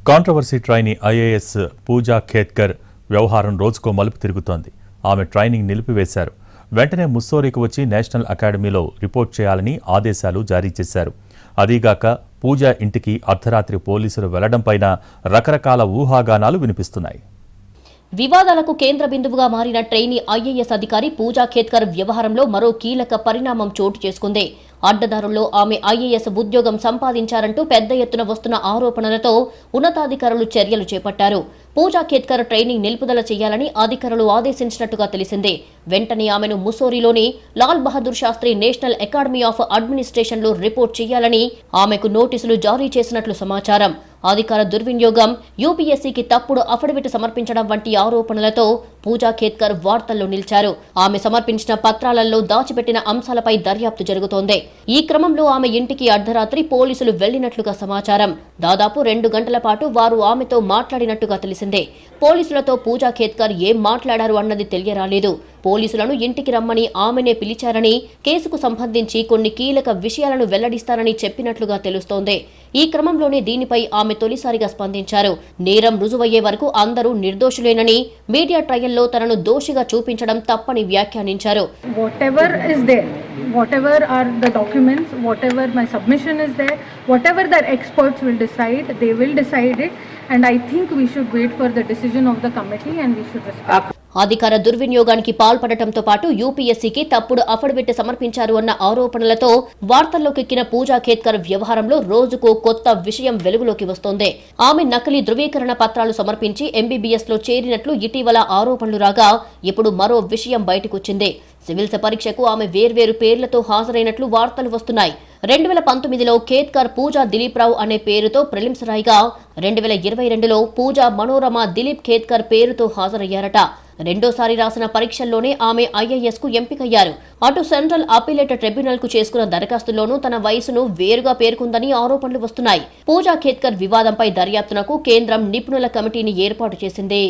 Controversy trainee IAS పూజా ఖేత్కర్ వ్యవహారం రోజుకో మలుపు తిరుగుతోంది. ఆమె ట్రైనింగ్ నిలిపివేశారు. వెంటనే ముస్సోరీకి వచ్చి నేషనల్ అకాడమీలో రిపోర్ట్ చేయాలని ఆదేశాలు జారీ చేశారు. అదీగాక పూజా ఇంటికి అర్ధరాత్రి పోలీసులు వెళ్లడంపైన రకరకాల ఊహాగానాలు వినిపిస్తున్నాయి. వివాదాలకు కేంద్ర బిందువుగా మారిన ట్రైనీ ఐఏఎస్ అధికారి పూజా ఖేత్కర్ వ్యవహారంలో మరో కీలక పరిణామం చోటు చేసుకుంది. అడ్డదారుల్లో ఆమె ఐఏఎస్ ఉద్యోగం సంపాదించారంటూ పెద్ద ఎత్తున వస్తున్న ఆరోపణలతో ఉన్నతాధికారులు చర్యలు చేపట్టారు. పూజా ఖేత్కర్ ట్రైనింగ్ నిలుపుదల చేయాలని అధికారులు ఆదేశించినట్టుగా తెలిసింది. వెంటనే ఆమెను ముస్సోరీలోని Lal Bahadur Shastri national academy of అడ్మినిస్ట్రేషన్లో రిపోర్ట్ చేయాలని ఆమెకు నోటీసులు జారీ చేసినట్లు సమాచారం. అధికార దుర్వినియోగం, యూపీఎస్సీకి తప్పుడు అఫిడవిట్ సమర్పించడం వంటి ఆరోపణలతో పూజా ఖేత్కర్ వార్తల్లో నిలిచారు. ఆమె సమర్పించిన పత్రాలలో దాచిపెట్టిన అంశాలపై దర్యాప్తు జరుగుతోంది. ఈ క్రమంలో ఆమె ఇంటికి అర్ధరాత్రి పోలీసులు వెళ్లినట్లుగా సమాచారం. దాదాపు 2 గంటల పాటు వారు ఆమెతో మాట్లాడినట్టుగా తెలిసిందే. పోలీసులతో పూజా ఖేత్కర్ ఏం మాట్లాడారు అన్నది తెలియరాలేదు. పోలీసులను ఇంటికి రమ్మని ఆమెనే పిలిచారని, కేసుకు సంబంధించి కొన్ని కీలక విషయాలను వెల్లడిస్తారని చెప్పినట్లుగా తెలుస్తోంది. ఈ క్రమంలోనే దీనిపై ఆమె తొలిసారిగా స్పందించారు. నేరం రుజువయ్యే వరకు అందరూ నిర్దోషులేనని, మీడియా ట్రయల్లో తనను దోషిగా చూపించడం తప్పని వ్యాఖ్యానించారు. Whatever are the documents, whatever my submission is there, whatever the experts will decide, they will decide it, and I think we should wait for the decision of the committee and we should respect. అధికార దుర్వినియోగానికి పాల్పడటంతో పాటు యూపీఎస్సీకి తప్పుడు affidavit సమర్పించారు అన్న ఆరోపణలతో వార్తల్లోకెక్కిన పూజా ఖేత్కర్ వ్యవహారంలో రోజుకో కొత్త విషయం వెలుగులోకి వస్తోంది. ఆమె నకిలీ ధృవీకరణ పత్రాలు సమర్పించి ఎంబీబీఎస్ లో చేరినట్లు ఇటీవల ఆరోపణలు రాగా ఇప్పుడు మరో విషయం బయటకొచ్చింది. సివిల్స్ పరీక్షకు ఆమె వేర్వేరు పేర్లతో హాజరైనట్లు వార్తలు వస్తున్నాయి. 2019లో ఖేత్కర్ పూజా దిలీప్ రావు అనే పేరుతో ప్రిలిమ్స్ రాయిగా 2022లో పూజా మనోరమ దిలీప్ ఖేత్కర్ పేరుతో హాజరయ్యారట. రెండోసారి రాసిన పరీక్షల్లోనే ఆమె ఐఏఎస్ కు ఎంపికయ్యారు. అటు సెంట్రల్ అపీలేట్ ట్రిబ్యునల్ కు చేసుకున్న దరఖాస్తులోనూ తన వయసును వేరుగా పేర్కొందని ఆరోపణలు వస్తున్నాయి. పూజా ఖేత్కర్ వివాదంపై దర్యాప్తునకు కేంద్రం నిపుణుల కమిటీని ఏర్పాటు చేసింది.